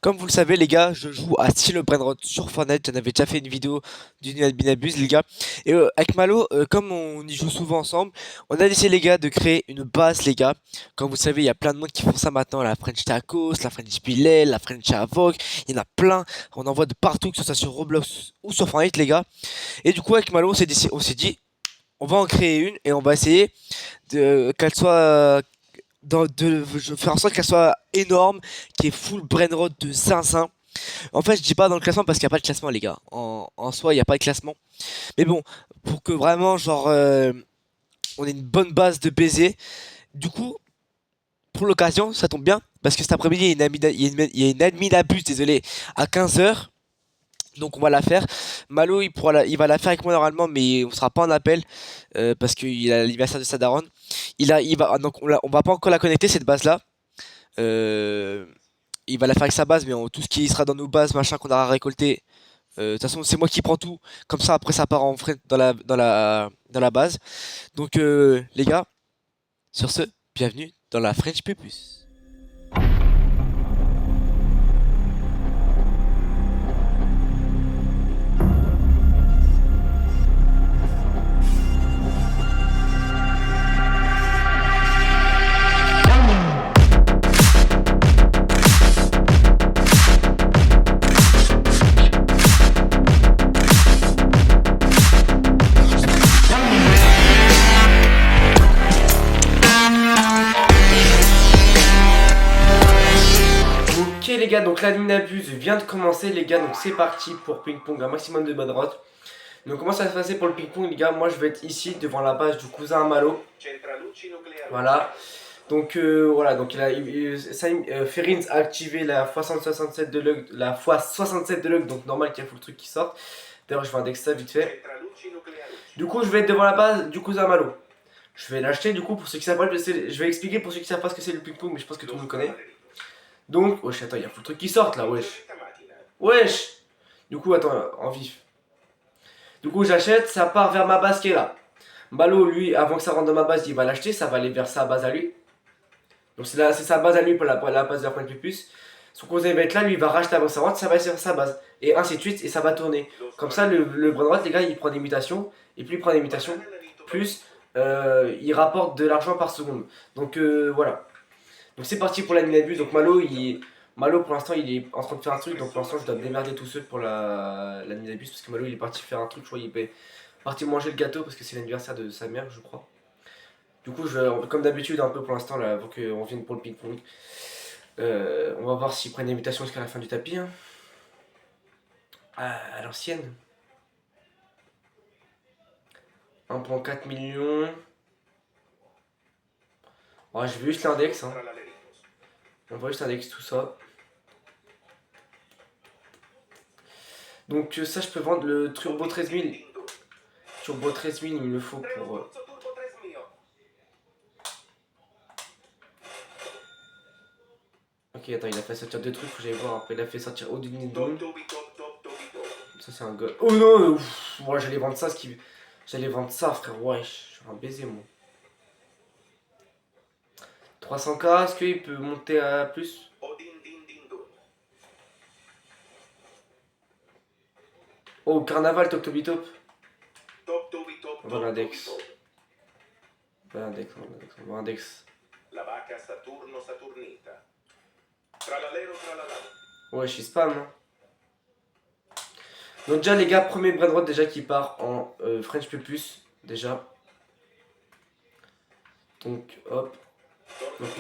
Comme vous le savez les gars, je joue à Style Brainrot sur Fortnite, j'en avais déjà fait une vidéo d'une admin abuse les gars. Et avec Malo, comme on y joue souvent ensemble, on a décidé les gars de créer une base les gars. Comme vous savez, il y a plein de monde qui font ça maintenant, la French Tacos, la French Billet, la French Avoc, il y en a plein, on en voit de partout, que ce soit sur Roblox ou sur Fortnite les gars. Et du coup avec Malo on s'est dit, on va en créer une et on va essayer de qu'elle soit je faire en sorte qu'elle soit énorme, qui est full brainrot de zinzin. En fait, je dis pas dans le classement parce qu'il n'y a pas de classement, les gars. En soi, il n'y a pas de classement. Mais bon, pour que vraiment, genre, on ait une bonne base de baiser. Du coup, pour l'occasion, ça tombe bien. Parce que cet après-midi, il y a une admin, il y a une admin abuse, désolé, à 15 h. Donc on va la faire. Malo il va la faire avec moi normalement, mais on sera pas en appel parce qu'il a l'anniversaire de sa daronne. Il va donc on va pas encore la connecter cette base là. Euh, il va la faire avec sa base, mais tout ce qui sera dans nos bases, machin qu'on aura récolté. De toute façon, c'est moi qui prends tout. Comme ça, après, ça part en frais dans la base. Donc, les gars, sur ce, bienvenue dans la French Pupus. Ok les gars, donc l'admin abuse vient de commencer les gars, donc c'est parti pour ping-pong, un maximum de bonnes rotes. Donc comment ça va se passer pour le ping-pong les gars? Moi je vais être ici devant la base du cousin Malo. Voilà. Donc voilà, donc Ferrins a activé la x67 de luck, la x67 de luck, donc normal qu'il y a tout le truc qui sorte. D'ailleurs je vais indexer ça vite fait. Du coup je vais être devant la base du cousin Malo. Je vais l'acheter du coup pour ceux qui savent pas, je vais expliquer pour ceux qui savent pas ce que c'est le ping-pong, mais je pense que tout le monde connaît. Donc, wesh, attends, il y a tout le truc qui sortent là, wesh. Wesh. Du coup, attends, en vif. Du coup, j'achète, ça part vers ma base qui est là. Malo, lui, avant que ça rentre dans ma base, il va l'acheter, ça va aller vers sa base à lui. Donc c'est sa base à lui pour la base de la pointe pupus. Son cousin va être là, lui il va racheter avant que ça rentre, ça va être sur sa base. Et ainsi de suite, et ça va tourner. Comme ça, le bras droit, les gars, il prend des mutations. Et plus il prend des mutations, plus il rapporte de l'argent par seconde. Donc voilà. Donc c'est parti pour la minabuse. Donc Malo pour l'instant il est en train de faire un truc. Donc pour l'instant je dois me démerder tout seul pour la minabuse. Parce que Malo il est parti faire un truc. Je crois qu'il est parti manger le gâteau parce que c'est l'anniversaire de sa mère je crois. Du coup je vais, comme d'habitude un peu pour l'instant là avant qu'on vienne pour le ping-pong. On va voir s'ils prennent des mutations jusqu'à la fin du tapis. Hein. À l'ancienne. 1,4 million. Ouais, je vais juste l'index. Hein. On va juste index tout ça. Donc ça je peux vendre le Turbo 13000. Turbo 13000 il me le faut pour... Ok attends il a fait sortir deux trucs, faut que j'aille voir après. Il a fait sortir Odin Doom. Ça c'est un gars... Oh non ouais, j'allais vendre ça J'allais vendre ça frère, ouais, je suis un baiser moi. 300k, est-ce qu'il peut monter à plus? Oh carnaval Top Tobi Top. On va l'index. On va l'index, on va l'index. La vaca Saturno Saturnita. Ouais, je suis spam. Hein. Donc déjà les gars, premier brainrot déjà qui part en French Pupus, déjà. Donc hop. Donc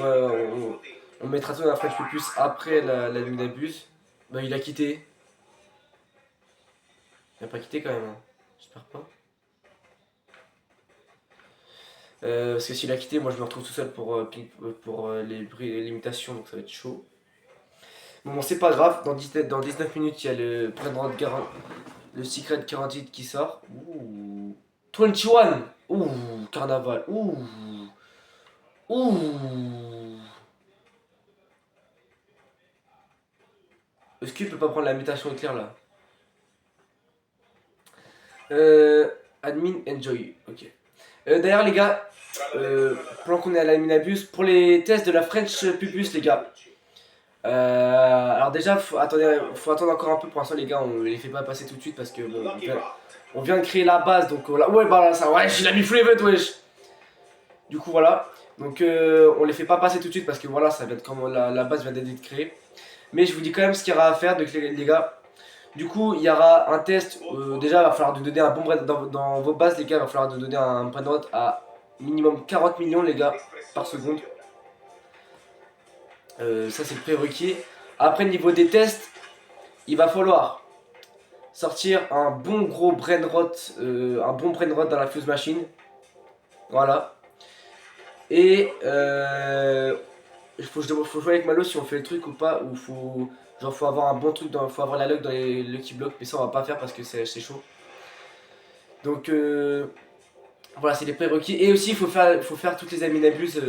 on mettra tout dans la French Pupus après la minabuse. Bah il a quitté. Il a pas quitté quand même. Hein. J'espère pas. Parce que s'il a quitté, moi je me retrouve tout seul pour les limitations, donc ça va être chaud. Bon, c'est pas grave, dans 19 minutes, il y a le brainrot le Secret 48 qui sort. Ouh. 21. Ouh, carnaval. Ouh. Ouh. Est-ce qu'il peut pas prendre la mutation éclair là? Admin enjoy. Ok. D'ailleurs les gars, pendant qu'on est à l'admin abuse, pour les tests de la French Pupus les gars, Alors déjà, faut attendre encore un peu pour l'instant les gars, on les fait pas passer tout de suite parce que bon, on vient de créer la base donc là, ouais bah là ça, ouais, il a mis full event wesh. Du coup voilà, donc on les fait pas passer tout de suite parce que voilà, ça vient de, comme la base vient d'être créée. Mais je vous dis quand même ce qu'il y aura à faire donc les gars. Du coup il y aura un test, déjà il va falloir de donner un bon brain dans vos bases les gars, il va falloir de donner un brain rot à minimum 40 millions les gars par seconde. Ça c'est le prérequis. Après niveau des tests, il va falloir sortir un bon gros brain rot, dans la fuse machine. Voilà. Et faut jouer avec Malo si on fait le truc ou pas, ou faut avoir un bon truc, faut avoir la luck dans les Lucky Blocks, mais ça on va pas faire parce que c'est chaud. Donc voilà, c'est les prérequis. Et aussi il faut faire toutes les Aminabuses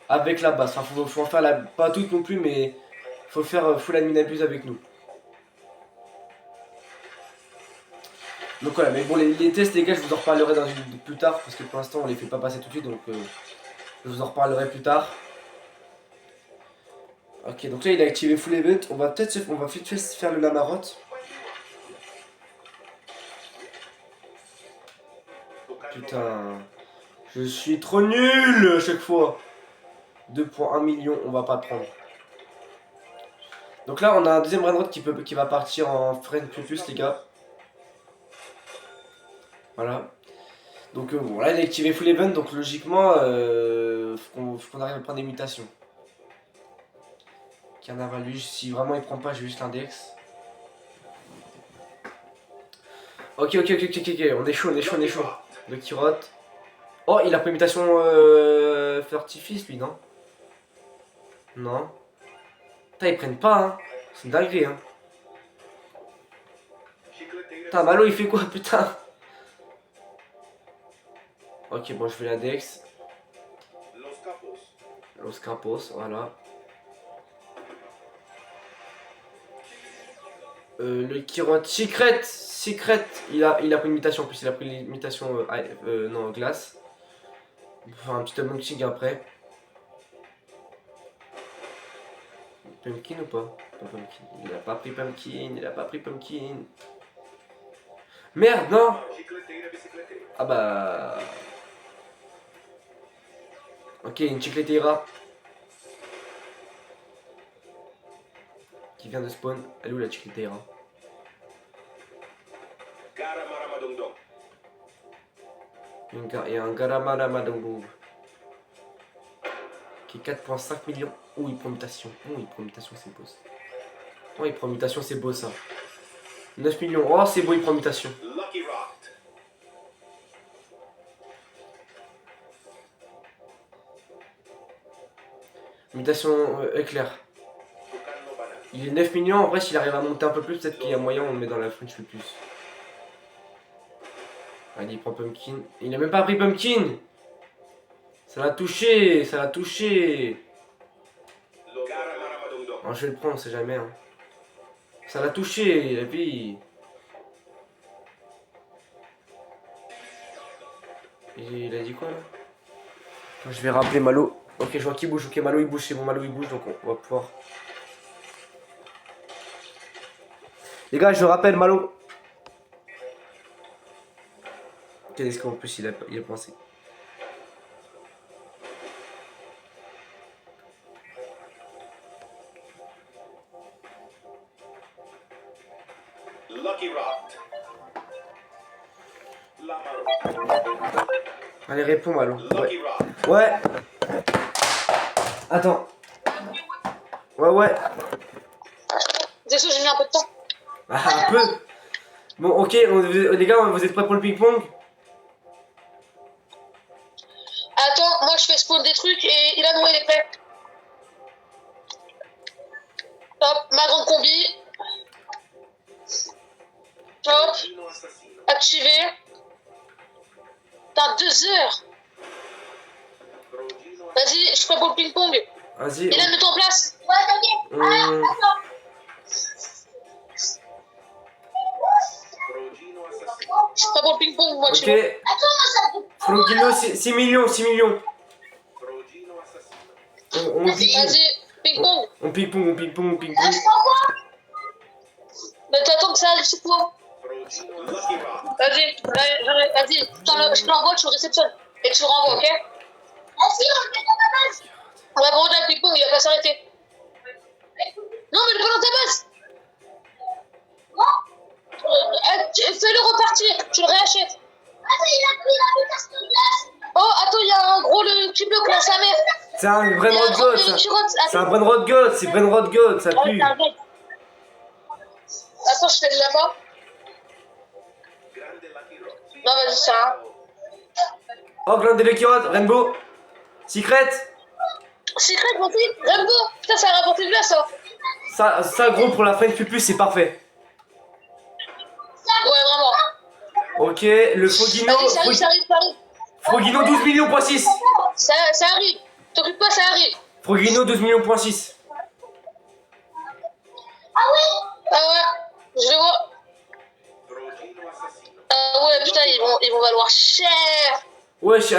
avec la base. Enfin faut en faire pas toutes non plus, mais faut faire full Aminabuse avec nous. Donc voilà, mais bon les tests les gars je vous en reparlerai plus tard parce que pour l'instant on les fait pas passer tout de suite, donc je vous en reparlerai plus tard. Ok, donc là il a activé full event, on va vite fait faire le Lamarotte. Putain, je suis trop nul à chaque fois. 2,1 millions, on va pas prendre. Donc là on a un deuxième Brainrot qui va partir en Friend plus les gars. Voilà. Donc bon là il a activé full event, donc logiquement faut qu'on arrive à prendre des mutations. Carnaval, lui, si vraiment il prend pas, j'ai juste l'index. Ok, on est chaud. Le Kirot. Oh, il a pris mutation Fortifice, lui, non? Non. Putain, ils prennent pas, hein. C'est une dinguerie, hein. Putain, Malo, il fait quoi, putain? Ok, bon, je fais l'index. Los Capos, voilà. Le Kirot Secret, il a pris une mutation en plus, il a pris l'imitation non, glace. On peut faire un petit unboxing après. Pumpkin ou pas? Pas Pumpkin. Il a pas pris Pumpkin. Merde, non! Ah bah. Ok, une Chicleteira. Qui vient de spawn. Elle est où la Chicleteira? Il y a un Garamaramadongo. Qui est 4,5 millions. Oh, il prend mutation. C'est beau ça. Oh, il prend mutation, c'est beau ça. 9 millions. Oh, c'est beau, il prend mutation. Mutation éclair. Il est 9 millions. En vrai, s'il arrive à monter un peu plus, peut-être qu'il y a moyen, on le met dans la French plus. Allez, il prend Pumpkin. Il a même pas pris Pumpkin. Ça l'a touché. Oh, je vais le prendre, on sait jamais. Hein. Ça l'a touché, la vie. Il a dit quoi là? Je vais rappeler Malo. Ok, je vois qu'il bouge. Ok, Malo il bouge, c'est bon, Malo il bouge, donc on va pouvoir. Les gars, je rappelle Malo. Qu'est-ce qu'en plus il a pensé? Allez, réponds Malo. Ouais. Attends. Ouais. Désolé, j'ai mis un peu de temps. Ah, un peu. Bon, ok, les gars, vous êtes prêts pour le ping-pong? Attends, moi je fais spawn des trucs et il est prêt. Hop, ma grande combi. Hop, activé. T'as 2 heures. Vas-y, je fais pour le ping-pong. Vas-y. Mets-toi en place. Ouais, t'inquiète. D'accord. Je fais pour le ping-pong, moi, tu vois. Ok. Frogino, 6 millions. On dit. Vas-y, ping-pong. On ping-pong, on ping-pong, on Ah, ping-pong. je prends quoi? Mais t'attends que ça arrive, c'est quoi? Vas-y, vas-y, je te l'envoie, tu le réceptionnes. Et tu le renvoies, ok? Vas-y, on le met dans ma base. Ouais, par contre, là, le ping-pong, il va pas s'arrêter. Non, mais le pas dans ta base. Fais-le repartir, tu le réachètes. Attends, il a pris la mutation de glace. Oh, attends, il y a un gros le petit bloc là, sa mère. C'est un Brainrod God, ça. C'est un Brainrod God, c'est Brainrod God, ça Ah, pue. c'est un gars. Attends, je fais déjà pas. Non, vas-y, ça. Hein. Oh, Gland de Lekirot, Rainbow. Secret. Secret, mon fils, Rainbow. Putain, ça a rapporté de là, ça. Ça gros, pour la French Pupus, c'est parfait. Ouais, vraiment. Ok, le Frogino. Vas-y, ça arrive, ça arrive, ça arrive. Frogino 12 millions point 6. Ça arrive. T'occupe pas, ça arrive. Frogino 12 millions point 6. Ah ouais, je vois. Ah ouais, putain, ils vont valoir cher. Wesh,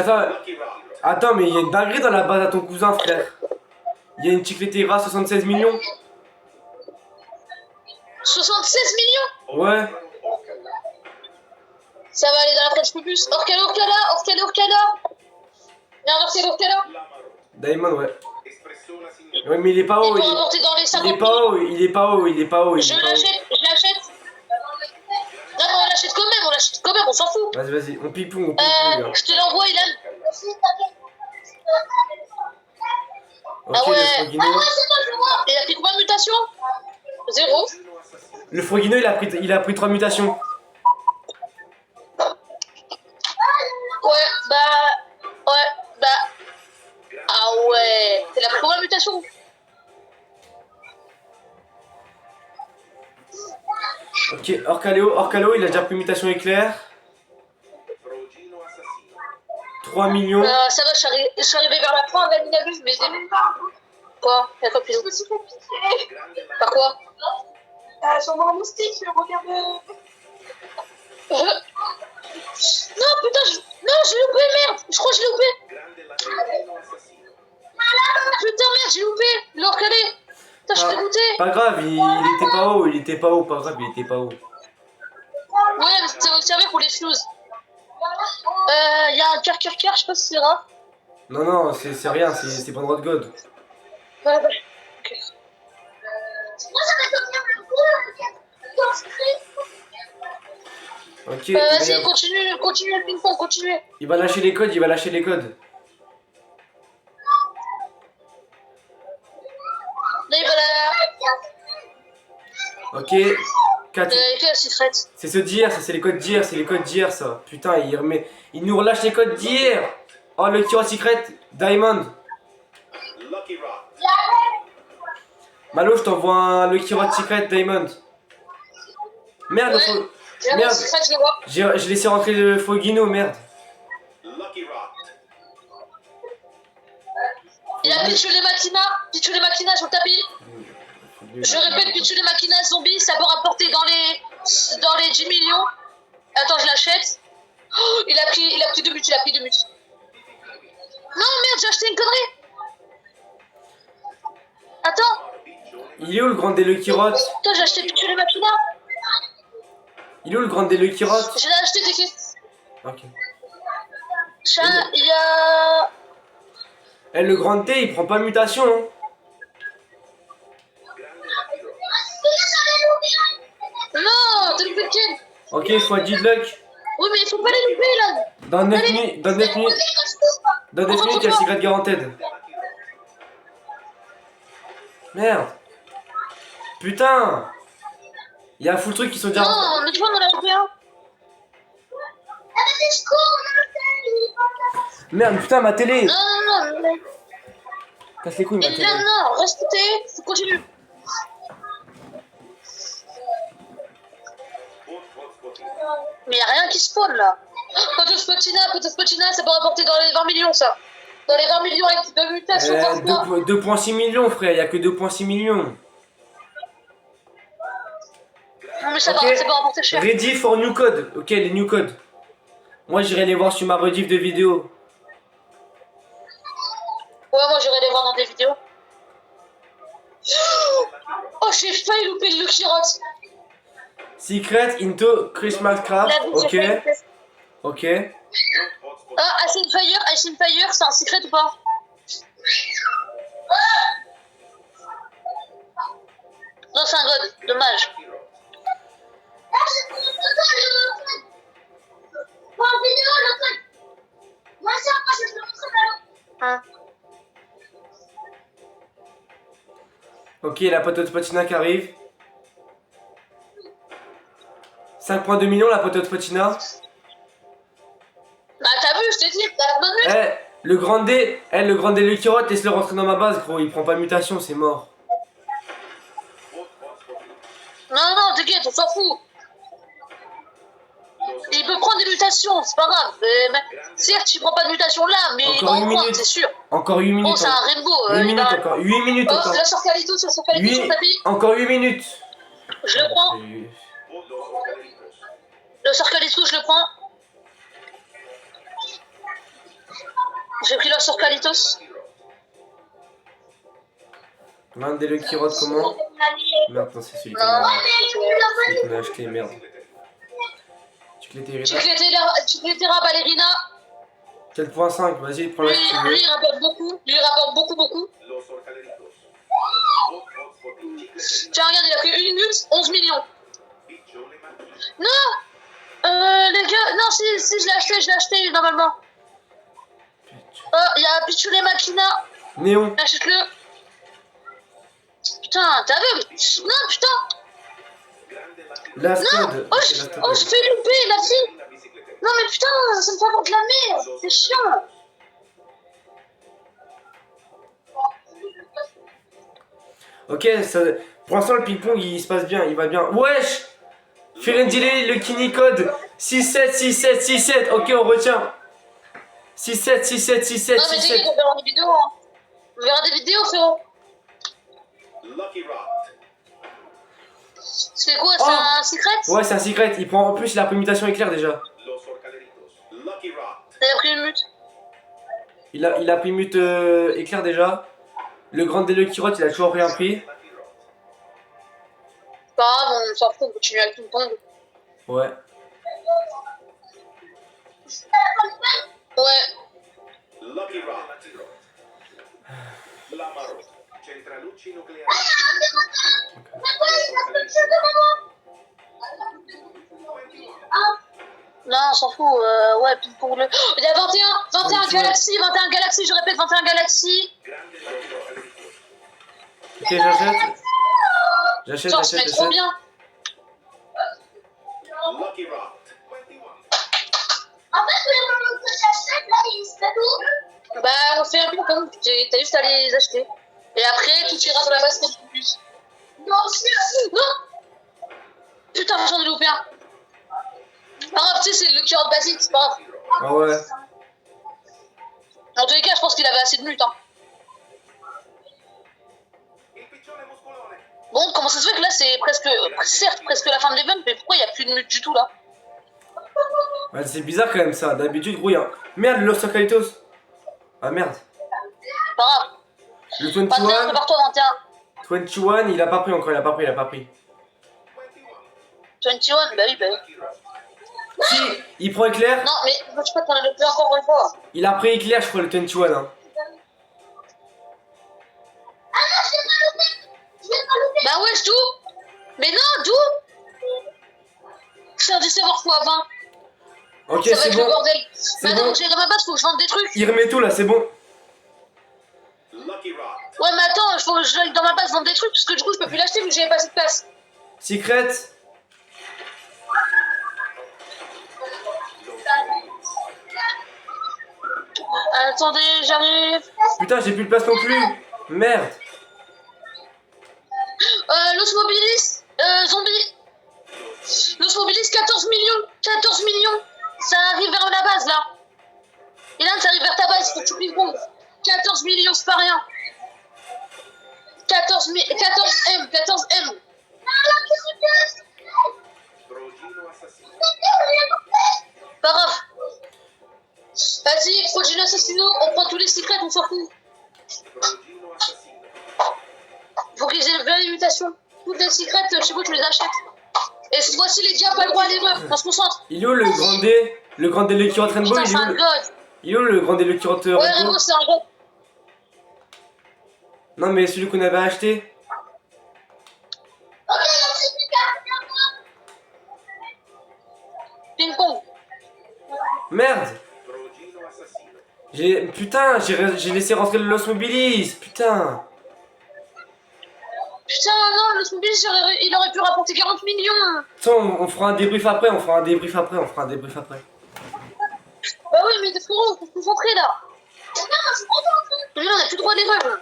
attends, mais il y a une dinguerie dans la base à ton cousin, frère. Il y a une Chicletera 76 millions. 76 millions. Ouais. Ça va aller dans la French Pupus. Orcala. Viens, Orcala. Diamond, ouais. Ouais, mais il est pas Il haut. peut rapporter dans les 50 Il est pas haut, il est pas haut, il est pas haut. Je l'achète. Non, mais on l'achète quand même, on s'en fout. Vas-y, on ping-pong, Je te l'envoie, Ilan. Ok, Ah ouais. le Frogino. C'est bon, je vois. Il a pris combien de mutations? 0. Le Frogino, il a pris 3 mutations. Ouais. Ah ouais. Il a pris combien de mutations? Ok, Orcalo, il a déjà pris mutation éclair. 3 millions. Ça va, je suis arrivé vers la fin, Vanilla Bus, mais j'ai même pas. Quoi? Y'a quoi, Pilou? Par quoi? Sur mon moustique, regarde. Non, putain, non, j'ai loupé, merde! Je crois que j'ai loupé! Putain, merde, j'ai loupé! L'orcalé! Putain, je suis dégoûté! Pas grave, il était pas haut, pas grave, il était pas haut. Ouais, mais ça va me servir pour les fuse. Y'a un cœur, je sais pas si c'est rare. Non, c'est rien, c'est Brainrod God. Ouais. Ok. Ok, Vas-y, continue le ping-pong, continue. il va lâcher les codes, Là, il va la. Ok, 4. Quelle secret? C'est ce d'hier, ça c'est les codes d'hier, ça. Putain, il nous relâche les codes d'hier. Oh, le Kiro Secret, Diamond. Malo, je t'envoie le Kiro Secret, Diamond. Merde, Ouais. merde. Secret, je le vois. J'ai laissé rentrer le Frogino, merde. Il a Pichu les Machina sur le tapis. Je répète, Pichu les Machina zombie, ça peut rapporter dans les 10 millions. Attends, je l'achète. Oh, il a pris 2 buts, Non, merde, j'ai acheté une connerie. Attends. Il est où le grand des Lucky Rot? Putain, j'ai acheté Pichu les Machina. Il est où le grand des Lucky Rot? Je l'ai acheté, t'inquiète. Ok. Il y a. Eh, le grand T, il prend pas mutation, hein. Non, t'as loupé le kill. Ok, x10 de luck. Oui, mais il faut pas les louper là. Dans 9 minutes, il y a le Secret Guaranteed. Merde. Putain. Il y a un full truc qui sont déjà... Non, mais tu vois, on en a loupé un. Merde, putain, ma télé. Non. Casse les couilles, ma Et télé. là, non, restez, continue. Mais y'a rien qui spawn là. Potospotina, ça peut rapporter dans les 20 millions ça. Dans les 20 millions avec de mutations par mois. 2,6 millions, frère, il y a que 2,6 millions. Non, mais ça Ok. va rapporter cher. Ready for new code. Ok, les new codes. Moi, j'irai les voir sur ma rediff de vidéo. Ouais, moi j'irai les voir dans des vidéos. failli louper le Kirotte. Secret into Christmas Craft. Ok. Ok. Ah, Ashen Fire, c'est un secret ou pas? Non, c'est un god, dommage. Hein. Ok, la poteau de patina qui arrive. 5,2 millions la poteau de patina. Bah t'as vu, je t'ai dit, t'as la bonne minute. Le grand D, le grand D le Kirotte, laisse-le rentrer dans ma base, gros. Il prend pas mutation, c'est mort. Non, t'inquiète, on s'en fout. Il peut prendre des mutations, c'est pas grave. Certes, il prend pas de mutation là, mais il va en prendre, c'est sûr. Encore 8 minutes. Oh, c'est un rainbow. 8 minutes encore. 8 minutes oh, encore. La sort Calito sur son tapis. Encore 8 minutes. Je le prends. Le sort Calito, je le prends. J'ai pris le sort Kalitos. Grand D le Kirotte, comment? Merde, non, c'est celui qu'on a acheté, merde. Chicletera Ballerina. 4.5, vas-y, prends-la si tu veux. Lui, il rapporte beaucoup. Tiens, regarde, il a fait 1 minute, 11 millions. Non les gars, non, si, je l'ai acheté, normalement. Il y a Pichule Machina. Néon. Achète-le. Putain, t'as vu? Non, putain. Last non. code. Oh, je fais louper, la fille. Non, mais putain, ça me fait avoir de la merde. C'est chiant. Ok, ça, pour l'instant, le ping-pong, il se passe bien, il va bien. Wesh! Firendile, le Kini code 676767. Ok, on retient. 676767. Non, mais t'inquiète, on verra des vidéos. Hein. On verra des vidéos, frérot. C'est quoi, c'est un secret? Ouais, c'est un secret. Il prend en plus, il a pris mutation éclair déjà. Il a pris une mute. Il a pris mute éclair déjà. Le grand D le Kirotte, il a toujours rien pris. Pas grave, on s'en fout, on continue avec tout le pong. Ouais. Ouais. Non, on s'en fout, ouais, pour le... Il y a 21 Galaxy, je répète, 21 Galaxy. Ok, j'achète. J'achète. Trop bien. En fait, bah, on fait un peu comme t'as juste à les acheter. Et après, tout ira dans la basket en plus. Non. Putain, j'en ai loupé un. Pas grave, tu sais, c'est le Kirotte basique, c'est pas grave. Ah ouais. En tous les cas, je pense qu'il avait assez de mute. Hein. Bon, comment ça se fait que là, c'est presque la fin de l'event, mais pourquoi il n'y a plus de mute du tout là? Ouais, c'est bizarre quand même ça. D'habitude, gros, y'a. Merde, le Los Kalitos. Ah merde. Pas grave. Le 21. 21, prépare-toi, 21. 21, il a pas pris encore, il a pas pris. 21, bah oui. Si, il prend éclair. Non, mais je sais pas qu'on avait plus encore une fois. Il a pris éclair, je crois, le 21. Hein. Bah ouais, c'est tout. Mais non, d'où? C'est un déceveur x 20. Ok, ça va c'est être bon. le bordel. C'est Maintenant bon. que j'ai dans ma base, faut que je vende des trucs. Il remet tout là, c'est bon. Ouais, mais attends, faut que je dans ma base vendre des trucs parce que du coup, je peux plus l'acheter vu que j'avais pas assez de place. Secret. Attendez, j'arrive. Putain, j'ai plus de place non plus. Merde. Los Mobilis, zombie. Los Mobilis, 14 millions. 14 millions. Ça arrive vers la base là. Et là, ça arrive vers ta base, il faut que tu pries bon. 14 millions, c'est pas rien. 14M. Pas grave. Vas-y, Progino Assassino, on prend tous les secrets, on s'en fout. Faut qu'ils aient une vraie mutation. toutes les secrets, je sais pas, tu les achètes. Et cette fois-ci, les gars, pas le droit à l'erreur. On se concentre. Il est où le grand dé Lucky Road Rainbow? Putain, c'est un god. Il est où le grand dé Lucky Road Ouais, Rainbow? Rainbow, c'est un god. Non, mais celui qu'on avait acheté. Ping-pong. Merde! Putain, j'ai laissé rentrer le Los Mobilis! Putain! Putain, non, le Smobile, il aurait pu rapporter 40 millions. Attends, on fera un débrief après, Bah oui, mais frérot, faut se concentrer là. Mais là, on a plus le droit à l'erreur.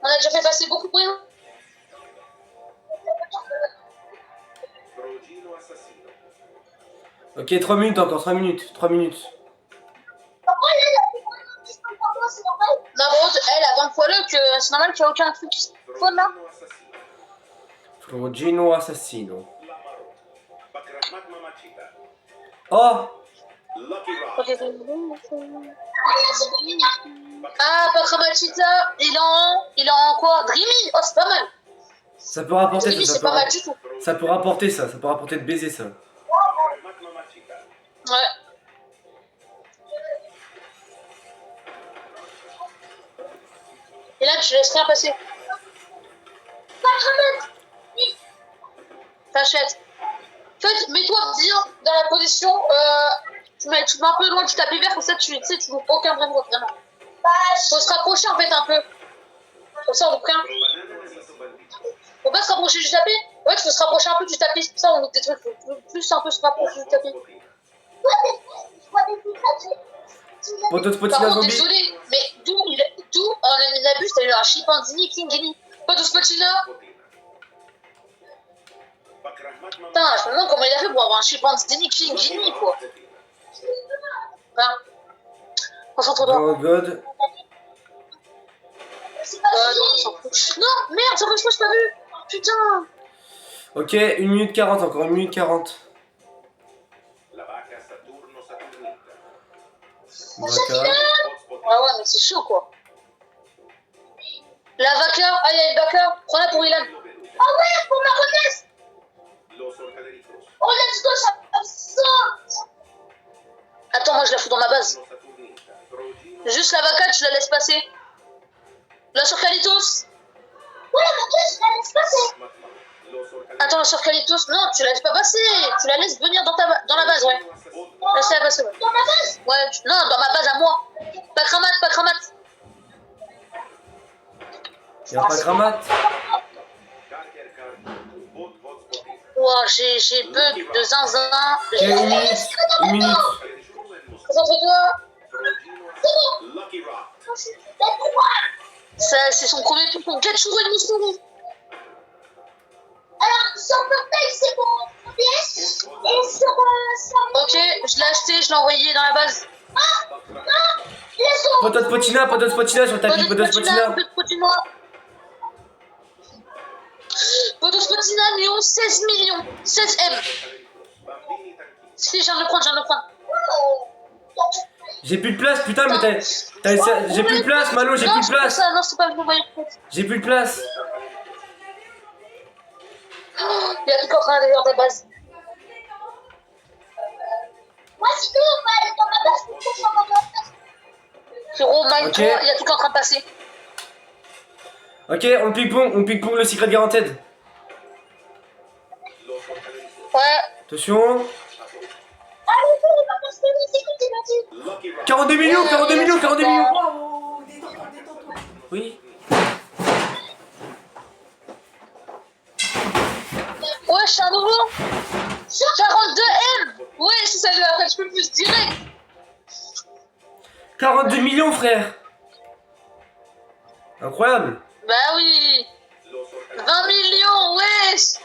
On a déjà fait passer beaucoup de rien. Ok, 3 minutes encore, 3 minutes. Non, bon, elle a 20 fois le que c'est normal qu'il n'y a aucun truc qui se faune là. Frogino Assassino. Oh! Ah, Pakramachita, il est en quoi? Dreamy? Oh, c'est pas mal. Ça peut rapporter Dreamy, ça. c'est pas mal du tout. Ça peut rapporter ça. Ça peut rapporter de baiser ça. Ouais. Et là, tu laisses rien passer. T'achètes. En fait, mets-toi bien dans la position. Tu mets un peu loin du tapis vert, comme ça, tu sais, tu vois aucun vrai mot, vraiment. Faut se rapprocher en fait un peu. Comme ça, on prend. Faut pas se rapprocher du tapis. Ouais, faut se rapprocher un peu du tapis. Comme ça, on met des trucs. Plus un peu se rapprocher du tapis. Poteau de Par Spotina contre, zombie. désolé, mais d'où en Aminabus, t'as eu un chimpanzini Kingini. Pas de Spotina. Putain, je me demande comment il a fait pour avoir un chimpanzini Kingini, quoi. Hein. Concentre-toi. Oh god. Non, merde, ça je pas vu. Putain. Ok, 1 minute 40 encore, 1 minute 40. Vaca. Ouais, mais c'est chaud, quoi. La vaca, ah, il y a une vaca. Prends-la pour Ilan. Ah ouais, pour ma renaisse. Oh, let's go, ça. Attends, moi je la fous dans ma base. Juste la vaca, tu la laisses passer. La sur Kalitos. Ouais, la vaca, je la laisse passer. Attends, la sur Kalitos, non, tu la laisses pas passer. Tu la laisses venir dans la base, ouais. Laisse-la passer, ouais. Dans ma base? Ouais, non, dans ma base à moi. Pas cramate. Y'a pas Kramat. Wow, j'ai bug de zinzin. Ok, 1 minute. Concentre-toi. Ça, c'est son premier truc pour Get Churro et Moussourou. Alors, sur portail, c'est bon. Et sur ok, je l'ai acheté, je l'ai envoyé dans la base. Poteau de Spotina sur le tapis, poteau de Spotina. Poteau de Spotina, Néo, 16 millions. 16 M. Si, je viens de le prendre. J'ai plus de place, putain, mais j'ai plus de place, Malo, j'ai plus de place. Non, c'est pas le bon moyen. J'ai plus de place. Il y a tout en train d'aller dans ta base. Moi, si tu veux, on va aller dans ma base pour que je sois dans ta base. Frérot, Mike, il y a tout en train de passer. Ok, on ping-pong le secret guaranteed. Ouais. Attention. 42 millions. Oui. Ouais, je suis un nouveau. 42 M. Ouais, c'est ça, après je peux plus direct. 42 millions, frère. Incroyable. Bah oui. 20 millions, wesh.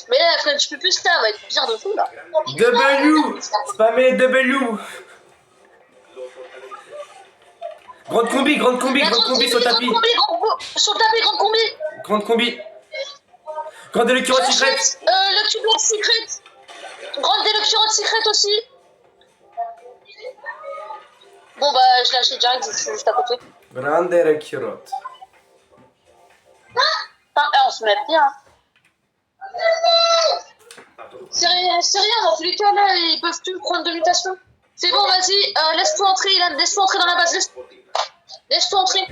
Mais là, la French Pupus, là, va être bien de fou, là. W. Spammez W. Grande combi sur le tapis. Sur le tapis, grande combi. Grande combi. Grande Deluxe Secret. Lucky Road Secret. Grande Deluxe Road Secret aussi. Bon bah je l'ai acheté direct, je suis juste à côté. Grande Deluxe. Enfin, on se met bien. C'est rien, dans tous les cas, là, ils peuvent plus prendre de mutation. C'est bon, vas-y, laisse-toi entrer, Ilan, laisse-toi entrer dans la base, laisse-toi entrer.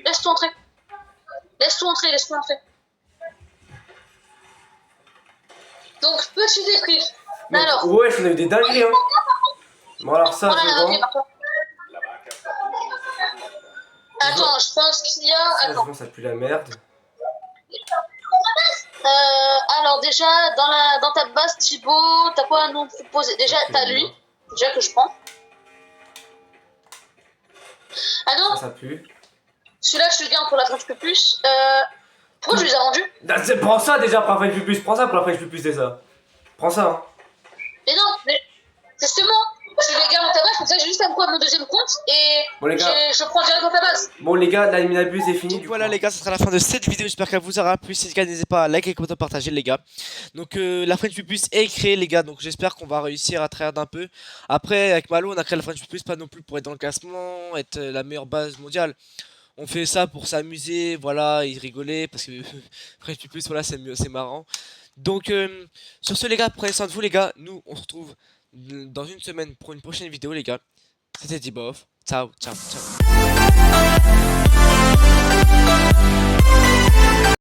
Laisse-toi entrer. Laisse-toi entrer. Donc, petit débrief. Alors. Ouais, on a eu des dingueries, hein. Bon, alors ça, Voilà, c'est bon. ok, parfait. Attends, je pense qu'il y a. Ça, Attends. bon, ça pue la merde. Alors, déjà, dans ta base, Thibaut, t'as quoi à nous proposer? Déjà, t'as lui. Déjà que je prends. Ah non, Ça pue. celui-là, je te le garde pour la French Plus. Pourquoi je les ai vendus? Prends ça déjà pour la French Plus. Prends ça pour la French Plus déjà. Prends ça, hein. Mais non, mais justement, je les garde dans ta base, comme ça j'ai juste à me prendre mon deuxième compte et bon, les gars, je prends direct dans ta base. Bon les gars, la Minabuse est finie. Donc voilà les gars, ce sera la fin de cette vidéo, j'espère qu'elle vous aura plu. Si c'est le cas, n'hésitez pas à liker, commenter, partager les gars. Donc la French Plus est créée les gars, donc j'espère qu'on va réussir à tryhard un peu. Après avec Malo on a créé la French Plus, pas non plus pour être dans le classement, être la meilleure base mondiale. On fait ça pour s'amuser, voilà, et rigoler, parce que French Plus, voilà, c'est marrant. Donc sur ce les gars, prenez soin de vous les gars, nous on se retrouve dans une semaine pour une prochaine vidéo les gars. C'était Dibof, ciao, ciao, ciao.